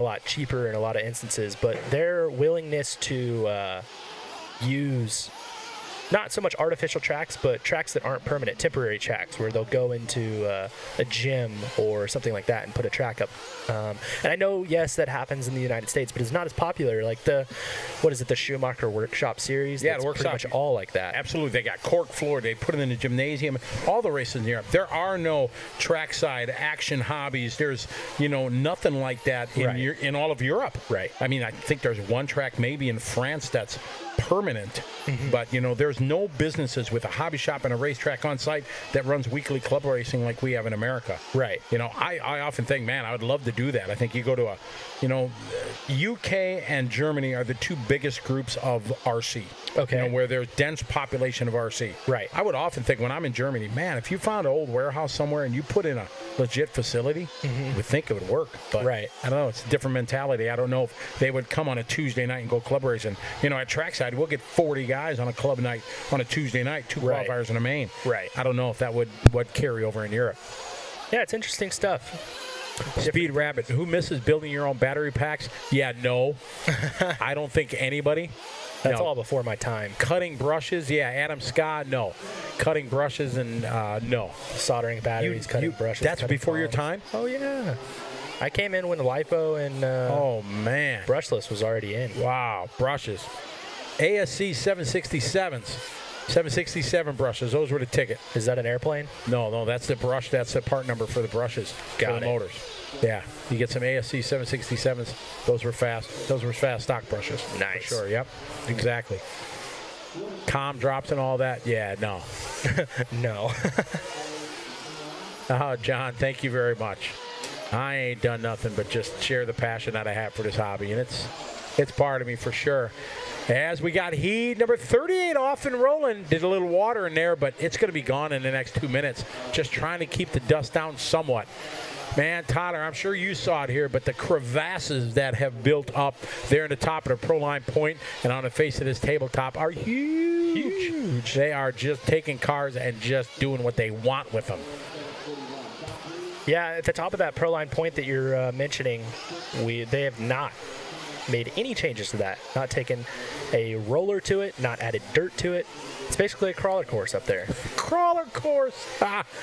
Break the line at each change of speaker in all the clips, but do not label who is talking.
a lot cheaper in a lot of instances, but their willingness to use not so much artificial tracks, but tracks that aren't permanent, temporary tracks, where they'll go into a gym or something like that and put a track up. And I know, yes, that happens in the United States, but it's not as popular. Like the Schumacher Workshop Series?
Yeah,
that's
the Workshop.
pretty much all like that.
Absolutely. They got cork floor. They put it in the gymnasium. All the races in Europe. There are no trackside action hobbies. There's, nothing like that in all of Europe.
Right.
I mean, I think there's one track maybe in France that's permanent, but there's no businesses with a hobby shop and a racetrack on site that runs weekly club racing like we have in America.
Right.
I often think, man, I would love to do that. I think you go to UK and Germany are the two biggest groups of RC.
Okay.
Where there's dense population of RC.
Right.
I would often think when I'm in Germany, man, if you found an old warehouse somewhere and you put in a legit facility, you would think it would work. But I don't know. It's a different mentality. I don't know if they would come on a Tuesday night and go club racing. At trackside, we'll get 40 guys on a club night on a Tuesday night, 2 qualifiers and a main.
Right.
I don't know if that would carry over in Europe.
Yeah, it's interesting stuff.
Speed Rabbit, who misses building your own battery packs? Yeah, no. I don't think anybody.
That's all before my time.
Cutting brushes, yeah. Adam Scott, no. Cutting brushes and no.
Soldering batteries, cutting brushes.
That's
cutting
before
bombs.
your time?
Oh, yeah. I came in when the LiPo and
oh, man.
brushless was already in.
Wow, brushes. ASC 767s. 767 brushes. Those were the ticket.
Is that an airplane?
No, that's the brush. That's the part number for the brushes.
Got
for the
it.
motors. Yeah, you get some ASC 767s. Those were fast. Those were fast stock brushes.
Nice.
For sure. Yep. Exactly. Com drops and all that. Yeah. No.
No.
Oh, John, thank you very much. I ain't done nothing but just share the passion that I have for this hobby, and it's part of me for sure. As we got heat number 38 off and rolling. Did a little water in there, but it's going to be gone in the next 2 minutes. Just trying to keep the dust down somewhat. Man, Tyler, I'm sure you saw it here, but the crevasses that have built up there in the top of the Proline Point and on the face of this tabletop are huge. They are just taking cars and just doing what they want with them.
Yeah, at the top of that Proline Point that you're mentioning, they have not made any changes to that. Not taken a roller to it, not added dirt to it. It's basically a crawler course up there.
Crawler course.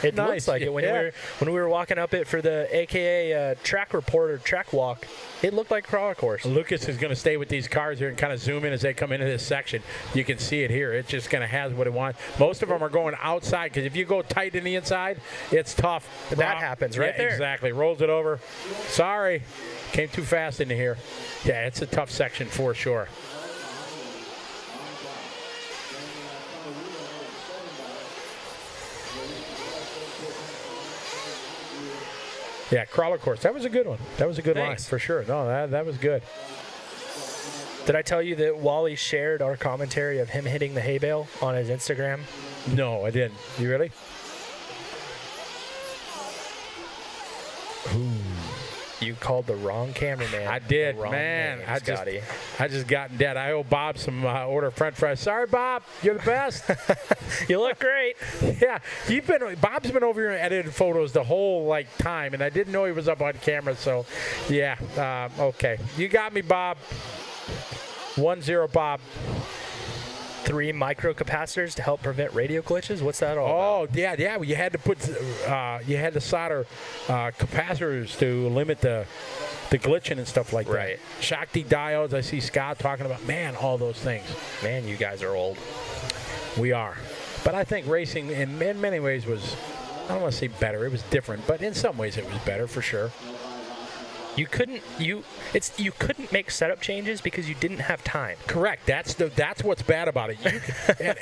It
nice.
looks like it when we were walking up it for the AKA track report or track walk. It looked like a crawler course.
Lucas is going to stay with these cars here and kind of zoom in as they come into this section. You can see it here. It's just going to have what it wants. Most of them are going outside because if you go tight in the inside, it's tough.
That happens right there.
Exactly. Rolls it over. Sorry. Came too fast into here. Yeah, it's a tough section for sure. Yeah, crawler course. That was a good one. That was a good line for sure. No, that was good.
Did I tell you that Wally shared our commentary of him hitting the hay bale on his Instagram?
No, I didn't. You really?
Ooh. You called the wrong cameraman.
I did, man. I just got dead. I owe Bob some order of French fries. Sorry, Bob. You're the best.
You look great.
Yeah, Bob's been over here and edited photos the whole time, and I didn't know he was up on camera. So, yeah, okay. You got me, Bob. 1-0, Bob.
3 microcapacitors to help prevent radio glitches? What's that all about?
Oh, yeah. Well, you had to solder capacitors to limit the glitching and stuff like that.
Right.
Shakti diodes, I see Scott talking about, man, all those things.
Man, you guys are old.
We are. But I think racing in many ways was, I don't want to say better, it was different, but in some ways it was better for sure.
You couldn't make setup changes because you didn't have time.
Correct. That's what's bad about it.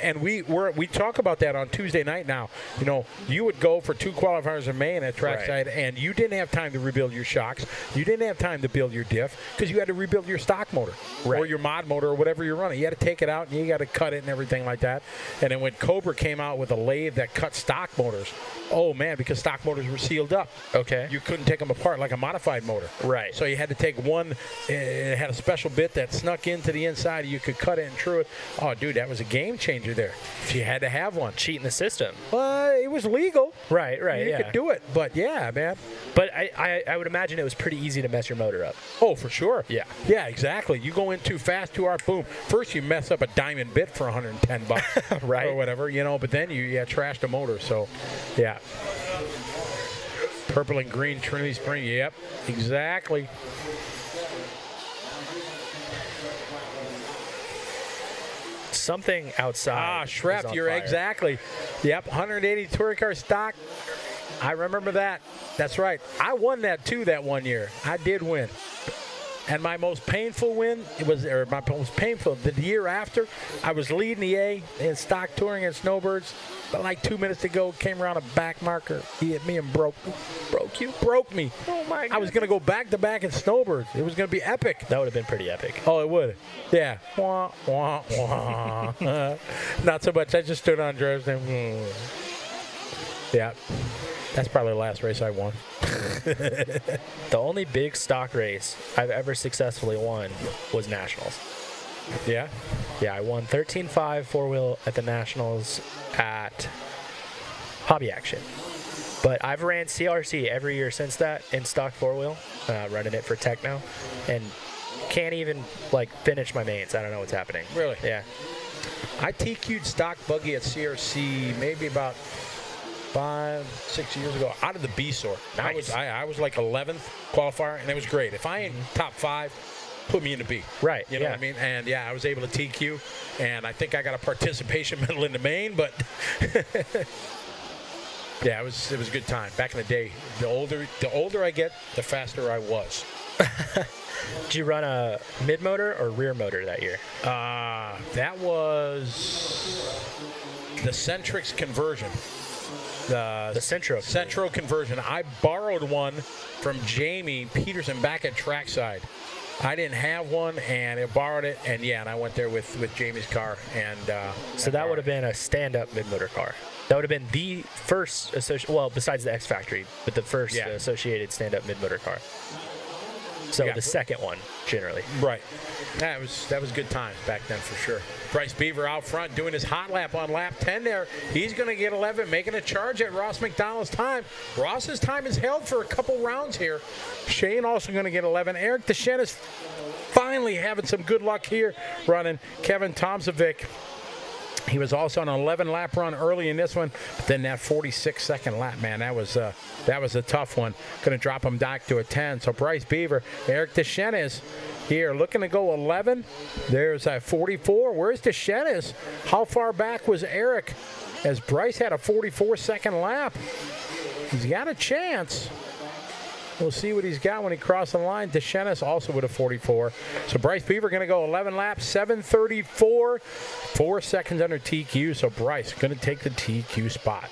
And we talk about that on Tuesday night now. You would go for 2 qualifiers in May at trackside, and you didn't have time to rebuild your shocks. You didn't have time to build your diff because you had to rebuild your stock motor or your mod motor or whatever you're running. You had to take it out and you got to cut it and everything like that. And then when Cobra came out with a lathe that cut stock motors, oh man, because stock motors were sealed up.
Okay.
You couldn't take them apart like a modified motor.
Right.
So you had to take one. It had a special bit that snuck into the inside. You could cut it and true it. Oh, dude, that was a game changer there. You had to have one.
Cheating the system.
It was legal.
Right,
You could do it. But, yeah, man.
But I would imagine it was pretty easy to mess your motor up.
Oh, for sure.
Yeah.
Yeah, exactly. You go in too fast, too hard, boom. First you mess up a diamond bit for $110
right.
or whatever, but then you trash the motor. So, yeah. Purple and green Trinity Spring. Yep, exactly.
Something outside.
Shrep, you're
fire.
Exactly. Yep, 180 touring car stock. I remember that. That's right. I won that too that one year. I did win. And my most painful win, the year after, I was leading the A in stock touring and snowbirds. But like 2 minutes to go, came around a back marker. He hit me and broke me.
Oh, my God.
I was going to go back-to-back in snowbirds. It was going to be epic.
That would have been pretty epic.
Oh, it would. Yeah. Wah, wah, wah. Not so much. I just stood on drives and yeah. That's probably the last race I won.
The only big stock race I've ever successfully won was Nationals.
Yeah?
Yeah, I won 13.5 four-wheel at the Nationals at Hobby Action. But I've ran CRC every year since that in stock four-wheel, running it for Techno, and can't even, finish my mains. I don't know what's happening.
Really?
Yeah.
I TQ'd stock buggy at CRC maybe about 5-6 years ago out of the B sort.
Nice.
I was like 11th qualifier, and it was great. If I ain't top 5, put me in the B.
Right.
You know what I mean? And yeah, I was able to TQ, and I think I got a participation medal in the main, but yeah, it was a good time. Back in the day, the older I get, the faster I was.
Did you run a mid-motor or rear motor that year?
That was the Centrix conversion. The Centro conversion. I borrowed one from Jamie Peterson back at Trackside. I didn't have one, and I borrowed it, and I went there with Jamie's car. And
so that would have been a stand-up mid-motor car. That would have been the first besides the X Factory, but the first associated stand-up mid-motor car. So the second one, generally.
Right. That was good times back then for sure. Bryce Beaver out front doing his hot lap on lap 10 there. He's going to get 11, making a charge at Ross McDonald's time. Ross's time is held for a couple rounds here. Shane also going to get 11. Eric Deschenes finally having some good luck here running. Kevin Tomsovic. He was also on an 11-lap run early in this one, but then that 46-second lap, man, that was a tough one. Going to drop him back to a 10. So Bryce Beaver, Eric Deschenes here looking to go 11. There's a 44. Where's Deschenes? How far back was Eric? As Bryce had a 44-second lap. He's got a chance. We'll see what he's got when he crosses the line. Deschenes also with a 44. So Bryce Beaver going to go 11 laps, 7:34, 4 seconds under TQ. So Bryce going to take the TQ spot.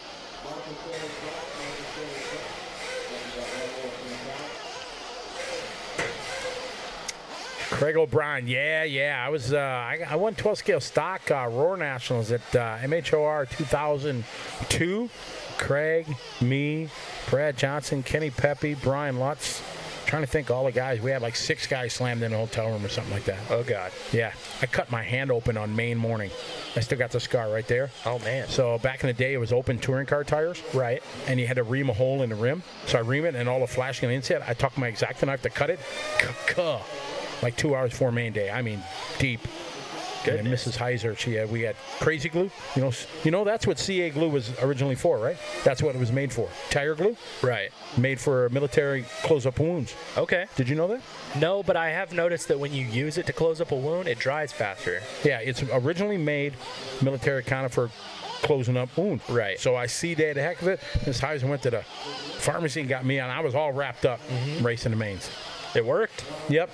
Craig O'Brien, I was I won 12 scale stock Roar Nationals at MHOR 2002. Craig, me, Brad Johnson, Kenny Pepe, Brian Lutz. Trying to think all the guys. We had like 6 guys slammed in a hotel room or something like that.
Oh, God.
Yeah. I cut my hand open on Main morning. I still got the scar right there.
Oh, man.
So back in the day, it was open touring car tires.
Right.
And you had to ream a hole in the rim. So I ream it, and all the flashing on the inside, I took my X-Acto knife to cut it. Like 2 hours before main day. I mean, deep. And Mrs. Heiser, we had crazy glue. You know that's what CA glue was originally for, right? That's what it was made for. Tire glue.
Right.
Made for military close-up wounds.
Okay.
Did you know that?
No, but I have noticed that when you use it to close up a wound, it dries faster.
Yeah, it's originally made military kind of for closing up wound.
Right.
So I see that the heck of it. Miss Heiser went to the pharmacy and got me on. I was all wrapped up racing the mains.
It worked?
Yep.